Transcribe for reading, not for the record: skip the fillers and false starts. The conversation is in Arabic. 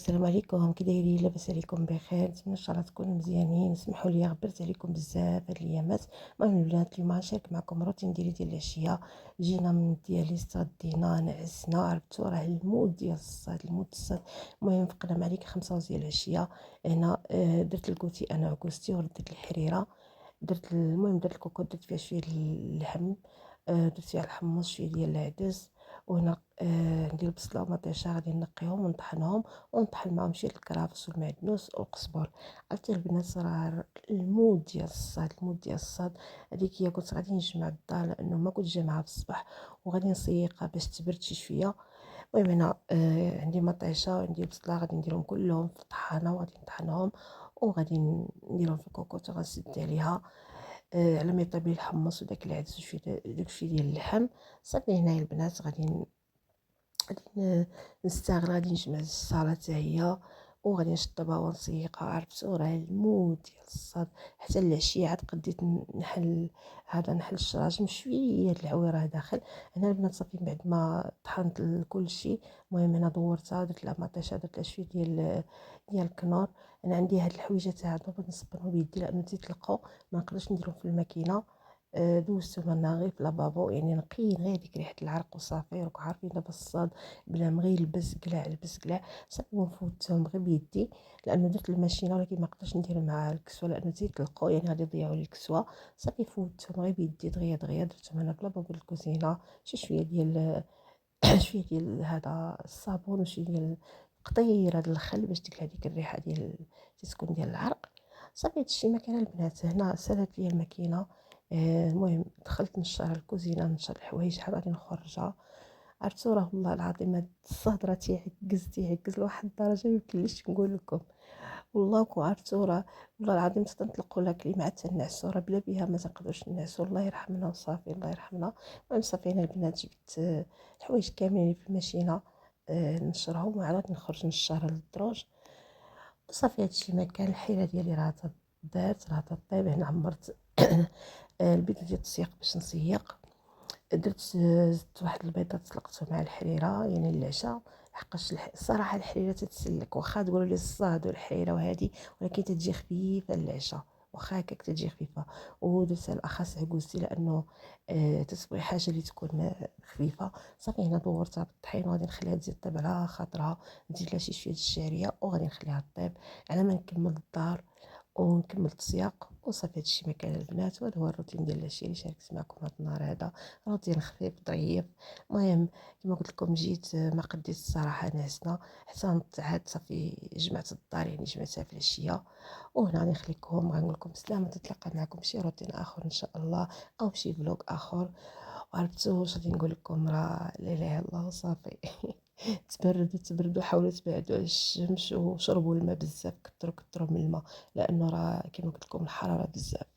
السلام عليكم، كي دايرين؟ لاباس عليكم بخير؟ نتمنى ان شاء الله تكونوا مزيانين. اسمحوا لي غبرت عليكم بزاف هاد الايامات. المهم البنات، اليوم غنشارك معكم روتين ديال العشيه. جينا من ديالي صدينا نعسنا، عرفتوا راه المود ديال الصاد، المود الصاد. المهم فقنا مع ديك 5 ديال العشيه. هنا درت الكوتي انا وكوستي، ورديت الحريره. المهم درت الكوكوط، درت فيها شويه ديال اللحم، درت فيها الحمص، شويه ديال العدس. وهنا ندير البصله ومطيشه، غادي نقيهم ونطحنهم، ونطحن معاهم شويه الكرافس والمعدنوس والقزبر. عرفتي البنات، راه المود ديال الصاد، المود ديال الصاد. هذيك هي كنت غادي نجمع الدار لانه ما كنت جامعها في الصباح، وغادي نسيقها باش تبرد شي شويه. المهم هنا عندي مطيشه وعندي بصله، غادي نديرهم كلهم في الطحانه وغادي نطحنهم، وغادي نديرهم في الكوكوط وغنسد عليها على ما يطيب لي الحمص وداك العدس وشويه داكشي ديال اللحم. صافي هنايا البنات غادي نستغل، غادي نجمع الصاله حتى هي، وغادي نشطبها ونسيقها. عرفتو راه المود ديال الصاد. حتى العشيه عاد قديت نحل هذا، نحل الشراجم شويه د العويره داخل. هنا البنات صافي من بعد ما طحنت كل شيء. المهم هنا دورتها، درت لها مطيشه، درت لها شويه ديال الكنور. انا عندي هاد الحويجات هادو بغيت نصبرهم بيدي لانه تيطلقوا، ما نقدرش نديرهم في الماكينه. دوزتهم انا غير في لابابو، يعني نقيين غير ديك ريحه العرق وصافي. راكم عارفين دابا الصاد بلا ما غير البس كلاع صافي. ونفوتهم غير بيدي لانه درت الماشينه، ولكن ما نقدرش ندير مع الكسوه لانه تيطلقوا، يعني غادي يضيعوا لي الكسوه. صافي فوتهم غير بيدي دغيا دغيا. درتهم انا في لابابو الكوزينه، شويه ديال شويه ديال هذا الصابون وشويه ديال قطيره د الخل باش تطلع ديك الريحه ديال تسكن ديال العرق. صافي هادشي ما كان البنات. هنا سالات لي الماكينه. المهم دخلت نشر الكوزينه، نشر الحوايج، شحال غادي نخرجها. عرفتو راه والله العظيم هاد الصهد راه تيعكز لواحد الدرجه ميمكنليش نقول لكم. والله كون عرفتو راه والله العظيم تنطلقوا لها كلمات تنعسوا، راه بلا بها ما تنقدروش نعسوا. الله يرحمنا وصافي، الله يرحمنا. المهم صافي انا البنات جبت الحوايج كاملين في الماشينه، نشرهم وعاد نخرج نشر للدروج. وصافي هادشي ما كان. الحيله ديالي راه دارت، راه طيب. هنا عمرت البيض ديال التسيق باش نسيق. زدت واحد البيضه طلقته مع الحريره يعني العشاء، لحقاش الصراحه الحريره تتسلك، واخا تقولوا لي الصهد والحريره وهذه، ولكن تتجي خفيفه العشاء، واخا هكاك تتجي خفيفه. ودرت الاخص عكوزتي لانه تتبغي حاجه اللي تكون خفيفه. صافي هنا دورتها بالطحين وغادي نخليها تزيد طيب على خاطرها، نزيد لها شي شويه الشعريه وغادي نخليها طيب على ما نكمل الدار ونكمل التسياق. وصافي هادشي ما كان البنات. وهذا هو الروتين ديال العشيه اللي شاركت معكم هذا النهار هذا. روتين خفيف ظريف. المهم كما قلت لكم جيت ما قديت الصراحه، نعسنا حتى عاد صافي جمعت الدار، يعني جمعتها في العشيه. وهنا غادي نخليكم، غنقول لكم سلامه، تتلاقى معكم شي روتين اخر ان شاء الله، او شي فلوق اخر. وعرفتوا واش غادي نقول لكم؟ راه لا اله الا الله وصافي. تبردوا، حاولوا تبعدوا على الشمس، وشربوا الماء بزاف، كثروا من الماء، لانه راه كما قلت لكم الحراره بزاف.